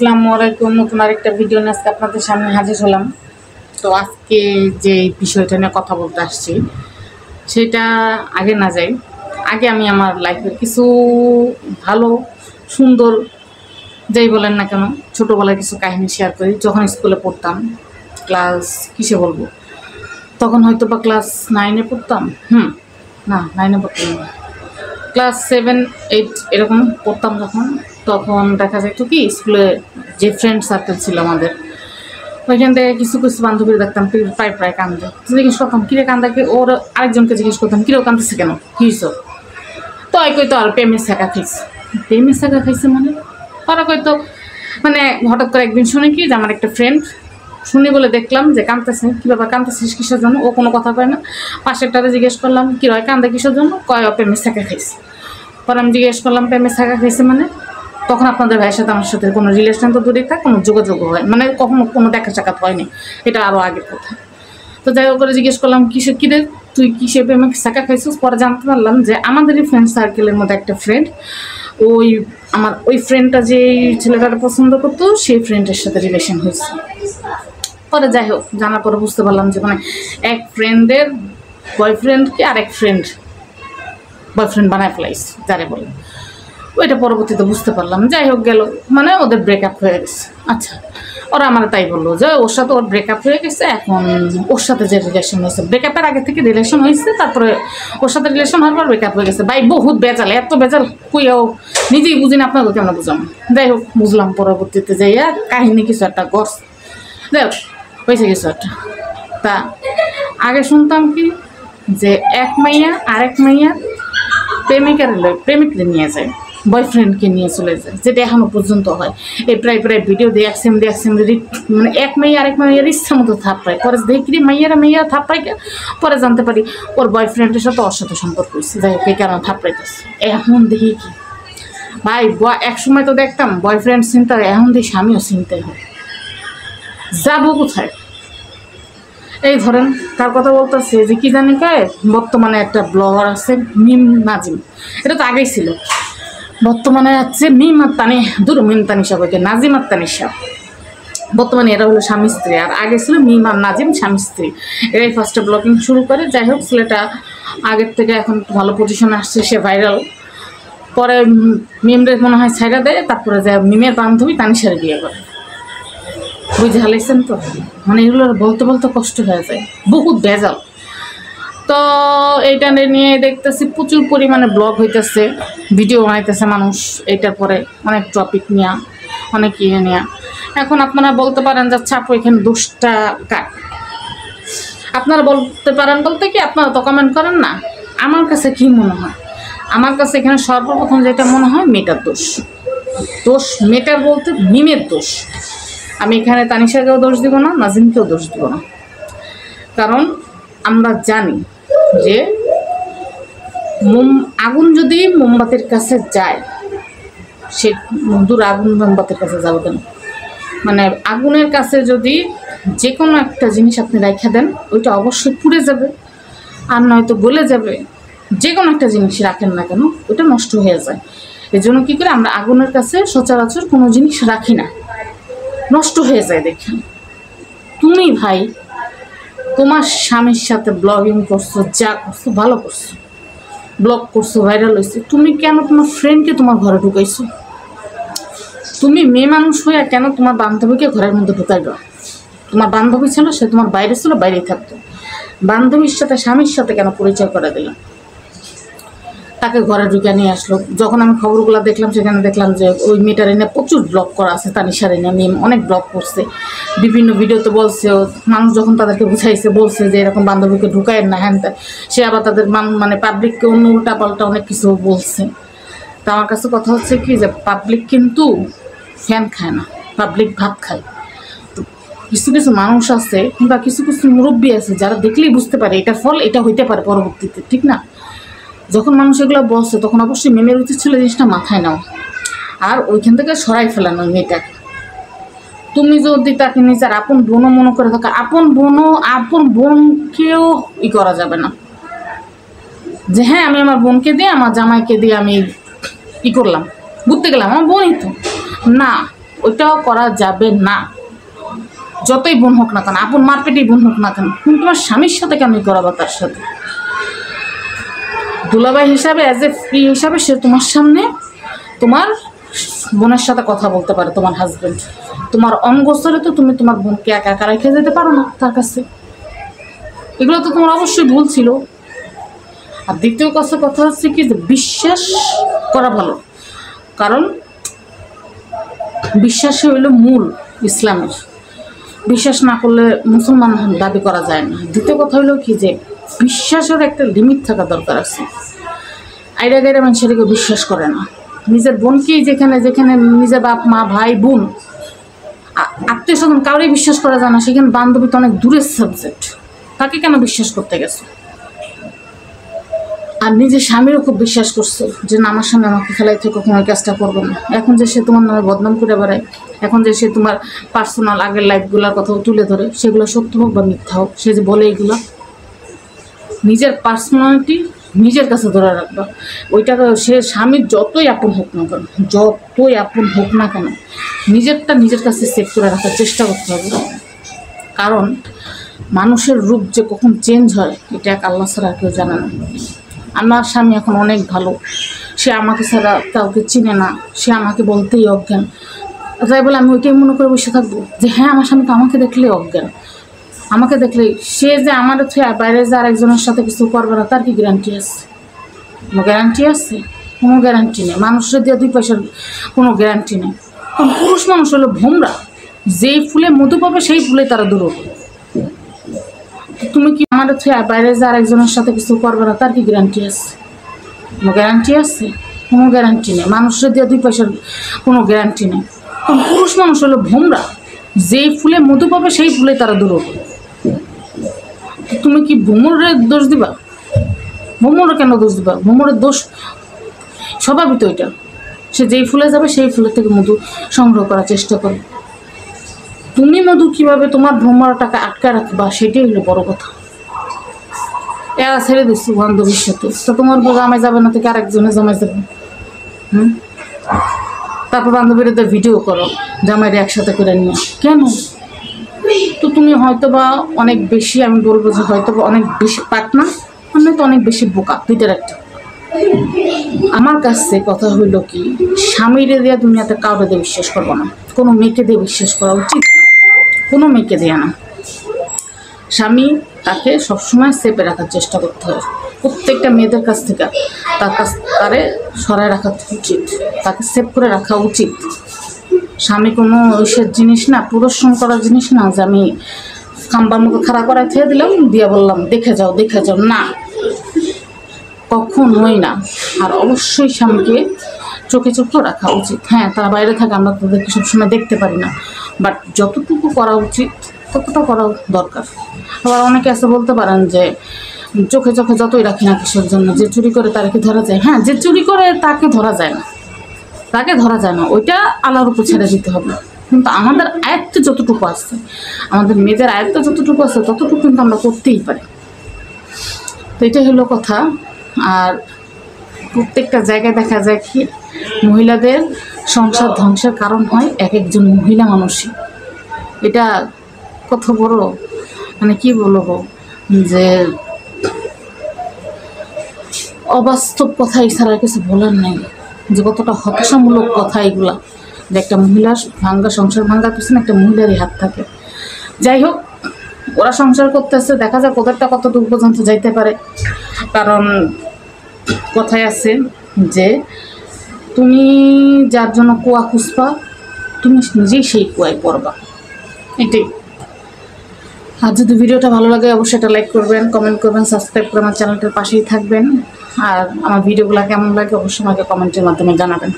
আসসালামু আলাইকুম। নতুন আরেকটা ভিডিও নিয়ে আজকে আপনাদের সামনে হাজির হলাম। তো আজকে যে বিষয়টা নিয়ে কথা বলতে আসছি সেটা আগে না যাই, আগে আমি আমার লাইফের কিছু ভালো সুন্দর যাই বলেন না কেন ছোটোবেলায় কিছু কাহিনী শেয়ার করি। যখন স্কুলে পড়তাম, ক্লাস কিসে বলবো, তখন হয়তো বা ক্লাস 9-এ পড়তাম, না 9-এ পড়তাম না, ক্লাস 7-8 এরকম পড়তাম যখন। তখন দেখা যেত কি স্কুলে যে ফ্রেন্ড সার্কেল ছিল আমাদের, ওইখান থেকে কিছু কিছু বান্ধবী দেখতাম প্রায় প্রায় কান্দে। জিজ্ঞেস করতাম কিরে কান্দাকে, ওর আরেকজনকে জিজ্ঞেস করতাম কিরেও কান্দতেছে কেন, কী হয়েছ? তো কইতো আর প্রেমের শাখা খাইছে। প্রেমের শাখা খাইছে মানে তারা কইতো, মানে হঠাৎ করে একদিন শুনে কি যে আমার একটা ফ্রেন্ড শুনি বলে দেখলাম যে কাঁদতেছে। কী ব্যাপার, কাঁদতেছিস কিসের জন্য? ও কোনো কথা কয় না। পাশেরটারে জিজ্ঞেস করলাম কি রয় কান্দে কিসের জন্য? কয় প্রেমের শাখা খাইছে। পরে আমি জিজ্ঞেস করলাম প্রেমের শাখা খাইছে মানে? তখন আপনাদের ভাইয়ের সাথে আমার সাথে কোনো রিলেশন তো দূরে থাক, কোনো যোগাযোগ হয় মানে কখনো কোনো দেখা সাক্ষাৎ হয়নি, এটা আরও আগের কথা। তো যাই হোক করে জিজ্ঞেস করলাম কিসে কিরে তুই কিসে প্রেমে শাখা খাইছিস? পরে জানতে পারলাম যে আমাদেরই ফ্রেন্ড সার্কেলের মধ্যে একটা ফ্রেন্ড, ওই ফ্রেন্ডটা যে ছেলেটাকে পছন্দ করতো সেই ফ্রেন্ডের সাথে রিলেশন হয়েছে। পরে যাই হোক জানার পরে বুঝতে পারলাম যে মানে এক ফ্রেন্ডের বয়ফ্রেন্ডকে আরেক ফ্রেন্ড বয়ফ্রেন্ড বানায় ফেলাইছে যারে বলে, ওইটা পরবর্তীতে বুঝতে পারলাম। যাই হোক গেল, মানে ওদের ব্রেকআপ হয়ে গেছে। আচ্ছা, ওরা আমার তাই বললো যে ওর সাথে ওর ব্রেকআপ হয়ে গেছে, এখন ওর সাথে যে রিলেশন হয়েছে, ব্রেকআপের আগে থেকে রিলেশন হয়েছে, তারপরে ওর সাথে রিলেশন হওয়ার পর ব্রেকআপ হয়ে গেছে। ভাই বহুত বেজাল, এত বেজাল কুইও নিজেই বুঝি না, আপনাকে কেমন বুঝলাম। যাই হোক বুঝলাম পরবর্তীতে যাইয়া কাহিনী কিছু একটা গড়, যাই হোক হয়েছে কিছু একটা। তা আগে শুনতাম কি যে এক মাইয়া আরেক মাইয়া প্রেমিকরে নিয়ে যায়, বয়ফ্রেন্ডকে নিয়ে চলে যায়, যেটা এখনো পর্যন্ত হয়। এই প্রায় ভিডিও দিয়ে মানে এক মাইয়া আরেক মাইয়ার ইচ্ছা মতো থাপ পায়। পরে দেখি মাইয়া থাপ পাই, পরে জানতে পারি ওর বয়ফ্রেন্ডের সাথে ওর সাথে সম্পর্ক হয়েছে। যাই হোক এই কারণে থাপ পাইতেছে। এখন দেখি কি ভাই, এক সময় তো দেখতাম বয়ফ্রেন্ড চিন্তা, এখন দেখি স্বামীও চিনতে হয়। যাবো কোথায়? এই ধরেন তার কথা বলতেছে যে কি জানি কয়, বর্তমানে একটা ব্লগার আছে মিম নাজিম, এটা তো আগেই ছিল, বর্তমানে আছে মিম আর তানিশা কইতে নাজিম আর তানিশা। বর্তমানে এরা হলো স্বামী স্ত্রী, আর আগে ছিল মিম আর নাজিম স্বামী স্ত্রী। এরাই ফার্স্টে ব্লগিং শুরু করে। যাই হোক ছেলেটা আগের থেকে এখন ভালো পজিশনে আসছে, সে ভাইরাল। পরে মিমরে মনে হয় ছাইড়া দেয়, তারপরে যায় মিমের বান্ধবী তানিশারে বিয়ে করে। বুঝে হালাইছেন তো, মানে এগুলো বলতে বলতে কষ্ট হয়ে যায়, বহুত ভেজাল। তো এইটা নিয়ে দেখতেছি প্রচুর পরিমাণে ব্লগ হইতেছে, ভিডিও বানাইতেছে মানুষ এইটার পরে অনেক টপিক নিয়ে, অনেক ইয়ে নিয়ে। এখন আপনারা বলতে পারেন যে আচ্ছা আপু এখানে দোষটা কার? আপনারা বলতে পারেন বলতে কি আপনারা তো কমেন্ট করেন না। আমার কাছে কি মনে হয়, আমার কাছে এখানে সর্বপ্রথম যেটা মনে হয় মেয়েটার দোষ মেয়েটার বলতে মিমের দোষ। আমি এখানে তানিশাকেও দোষ দিব না, নাজিমকেও দোষ দিব না, কারণ আমরা জানি যে আগুন যদি মোমবাতির কাছে যায়, সে দূর আগুন মোমবাতির কাছে যাবে কেন? মানে আগুনের কাছে যদি যে কোনো একটা জিনিস আপনি রেখে দেন, ওইটা অবশ্যই পুড়ে যাবে, আর নয়তো গলে যাবে। যে কোনো একটা জিনিস রাখেন না কেন ওইটা নষ্ট হয়ে যায়। এই জন্য কী করে আমরা আগুনের কাছে সচরাচর কোনো জিনিস রাখি না, নষ্ট হয়ে যায়। দেখেন তুমি ভাই তোমার স্বামীর সাথে ব্লগিং করছো, যা করছো ভালো করছো, ব্লগ করছো, ভাইরাল হয়েছে, তুমি কেন তোমার ফ্রেন্ডকে তোমার ঘরে ঢুকাইছো? তুমি মেয়ে মানুষ হয়ে কেন তোমার বান্ধবীকে ঘরের মধ্যে ঢুকাইবা? তোমার বান্ধবী ছিল, সে তোমার বাইরে ছিল, বাইরেই থাকতো। বান্ধবীর সাথে স্বামীর সাথে কেন পরিচয় করে দিলাম? তাকে ঘরে ঢুকে নিয়ে আসলো। যখন আমি খবরগুলো দেখলাম সেখানে দেখলাম যে ওই মেয়েটার এনে প্রচুর ব্লগ করা আছে, তানিশার এনে মিম অনেক ব্লগ করছে, বিভিন্ন ভিডিওতে বলছে। মানুষ যখন তাদেরকে বুঝাইছে বলছে যে এরকম বান্ধবীকে ঢুকায় না হ্যান, সে আবার তাদের মানে পাবলিককে অন্য উল্টা পাল্টা অনেক কিছু বলছে। তা আমার কাছে কথা হচ্ছে কি যে পাবলিক কিন্তু ফ্যান খায় না, পাবলিক ভাত খায়। তো কিছু কিছু মানুষ আছে কিংবা কিছু কিছু মুরব্বী আছে যারা দেখলেই বুঝতে পারে এটার ফল এটা হইতে পারে পরবর্তীতে, ঠিক না? যখন মানুষ এগুলো বলছে তখন অবশ্যই মেমের উচিত ছিল জিনিসটা মাথায় নাও, আর ওইখান থেকে সরাই ফেলানো মেয়েটাকে। তুমি যদি তাকে নিজের আপন বোনও মনে করে থাকো, আপন বোনকেও করা যাবে না যে হ্যাঁ আমি আমার বোনকে দিয়ে আমার জামাইকে দিয়ে আমি করলাম, ঘুরতে গেলাম, আমার বোনই তো না। ওইটাও করা যাবে না। যতই বোন হোক না কেন, আপন মারপেটেই বোন হোক না কেন, তুমি তোমার স্বামীর সাথে কেন করাবা? তার সাথে দুলাভাই হিসাবে, অ্যাজ এ ফ্রি হিসাবে সে তোমার সামনে তোমার বোনের সাথে কথা বলতে পারে। তোমার হাজব্যান্ড তোমার অঙ্গস্তরে, তো তুমি তোমার বোনকে একা একা রেখে যেতে পারো না তার কাছে। এগুলো তো তোমার অবশ্যই ভুল ছিল। আর দ্বিতীয় কথা হচ্ছে কি, যে বিশ্বাস করা ভালো, কারণ বিশ্বাসই হইল মূল ইসলামের। বিশ্বাস না করলে মুসলমান দাবি করা যায় না। দ্বিতীয় কথা হইল কি, যে বিশ্বাসের একটা লিমিট থাকা দরকার আছে। আইরা গাইরা মানুষের কেউ বিশ্বাস করে না। নিজের বোনকেই যেখানে যেখানে নিজের বাপ মা ভাই বোন আত্মীয় স্বজন কাউরেই বিশ্বাস করা যায় না, সেখানে বান্ধবী তো অনেক দূরের সাবজেক্ট, তাকে কেন বিশ্বাস করতে গেছে? আর নিজের স্বামীরও খুব বিশ্বাস করছে যে না, আমার স্বামী আমাকে ফেলাইতে কখনো ওই কাজটা করবে না। এখন যে সে তোমার নামে বদনাম করে বেড়ায়, এখন যে সে তোমার পার্সোনাল আগের লাইফগুলোর কথাও তুলে ধরে, সেগুলো সত্য হোক বা মিথ্যা হোক, সে যে বলে এইগুলো, নিজের পার্সোনালিটি নিজের কাছে ধরে রাখবা। ওইটা সে স্বামীর যতই আপন হোক না কেন, যতই আপন হোক না কেন, নিজেরটা নিজের কাছে সেভ করে রাখার চেষ্টা করতে হবে। কারণ মানুষের রূপ যে কখন চেঞ্জ হয়, এটা এক আল্লাহ ছাড়া কেউ জানে না। আমার স্বামী এখন অনেক ভালো, সে আমাকে ছাড়া কাউকে চিনে না, সে আমাকে বলতেই অজ্ঞান। তাই বলে আমি ওইটাই মনে করে বসে থাকবো যে হ্যাঁ, আমার স্বামী তো আমাকে দেখলেই অজ্ঞান, আমাকে দেখলেই সে যে আমার বাইরে যে আরেকজনের সাথে কিছু করবে না, তার কি গ্যারান্টি আছে? কোনো গ্যারান্টি আছে? কোনো গ্যারান্টি নেই। মানুষের দিয়ে 2 পয়সার কোনো গ্যারান্টি নেই। কারণ পুরুষ মানুষ হলো ভোমরা, যেই ফুলে মধু পাবে সেই ফুলে তারা দৌড়বে। তুমি কি আমার বাইরে যে আরেকজনের সাথে কিছু করবে না, তার কি গ্যারান্টি আছে? কোনো গ্যারান্টি আছে? কোনো গ্যারান্টি নেই। মানুষের দিয়ে 2 পয়সার কোনো গ্যারান্টি নেই। কারণ পুরুষ মানুষ হলো ভোমরা, যেই ফুলে মধু পাবে সেই ফুলে তারা দৌড়বে। তুমি কি ভ্রমণের দোষ দিবা? ভ্রমণের কেন দোষ দিবা? ভ্রমণের দোষ স্বভাবিত ওইটা। সে যেই ফুলে যাবে সেই ফুলের থেকে মধু সংগ্রহ করার চেষ্টা করবে। তুমি মধু কীভাবে তোমার ভ্রমণটাকে আটকে রাখবা, সেটাই হলো বড় কথা। এরা ছেড়ে দিচ্ছি বান্ধবীর সাথে, তো তোমার জামাই যাবে না, থেকে আরেকজনে জামাই যাবে। তারপর বান্ধবীরা ভিডিও করো জামাইরে একসাথে করে নিয়ে, কেন? তো তুমি হয়তো বা অনেক বেশি, আমি বলবো যে হয়তো বা অনেক বেশি পাটনা, মানে তো অনেক বেশি বোকা দুইটার একটা। আমার কাছে কথা হইল কি, স্বামীরে দিয়ে দুনিয়াতে কাউকে দিয়ে বিশ্বাস করবো না, কোনো মেয়েকে দিয়ে বিশ্বাস করা উচিত না, কোনো মেয়েকে দেয়া না। স্বামী তাকে সবসময় সেপে রাখার চেষ্টা করতে হয়। প্রত্যেকটা মেয়েদের কাছ থেকে তারে সরায় রাখা উচিত, তাকে সেভ করে রাখা উচিত। স্বামী কোনো ঐসব জিনিস না, প্রদর্শন করার জিনিস না যে আমি খাম্বার মুখে খাড়া করায় খেয়ে দিলাম, দিয়া বললাম দেখে যাও না, কখনোই না। আর অবশ্যই স্বামীকে চোখে রাখা উচিত। হ্যাঁ, তারা বাইরে থাকে, আমরা তাদেরকে সবসময় দেখতে পারি না, বাট যতটুকু করা উচিত ততটা করা দরকার। আবার অনেকে আছে বলতে পারেন যে চোখে যতই রাখি না কিসের জন্য, যে চুরি করে তাকে ধরা যায়। হ্যাঁ, যে চুরি করে তাকে ধরা যায় না, ওইটা আল্লাহর উপর ছেড়ে দিতে হবে। কিন্তু আমাদের আয়ত্তে যতটুকু আছে, আমাদের মেয়েদের আয়ত্তে যতটুকু আছে, ততটুকু কিন্তু আমরা করতেই পারি। তো এটাই হলো কথা। আর প্রত্যেকটা জায়গায় দেখা যায় কি, মহিলাদের সংসার ধ্বংসের কারণ হয় এক একজন মহিলা মানুষই। এটা কত বড়, মানে কি বলবো, যে অবাস্তব কথা এছাড়া কিছু বলার নেই, যে কতটা হতাশামূলক কথা এগুলা, যে একটা মহিলার সংসার ভাঙ্গার পিছনে একটা মহিলারই হাত থাকে। যাই হোক, ওরা সংসার করতেছে, দেখা যায় কোথাটা কত দূর পর্যন্ত যাইতে পারে। কারণ কথায় আছে যে তুমি যার জন্য কুয়া খুঁজবা, তুমি নিজেই সেই কুয়ায় পড়বা, এটাই। আর যদি ভিডিওটা ভালো লাগে অবশ্যই এটা লাইক করবেন, কমেন্ট করবেন, সাবস্ক্রাইব করে আমার চ্যানেলটার পাশেই থাকবেন। আর আমার ভিডিওগুলো কেমন লাগে অবশ্যই আমাকে কমেন্টের মাধ্যমে জানাবেন।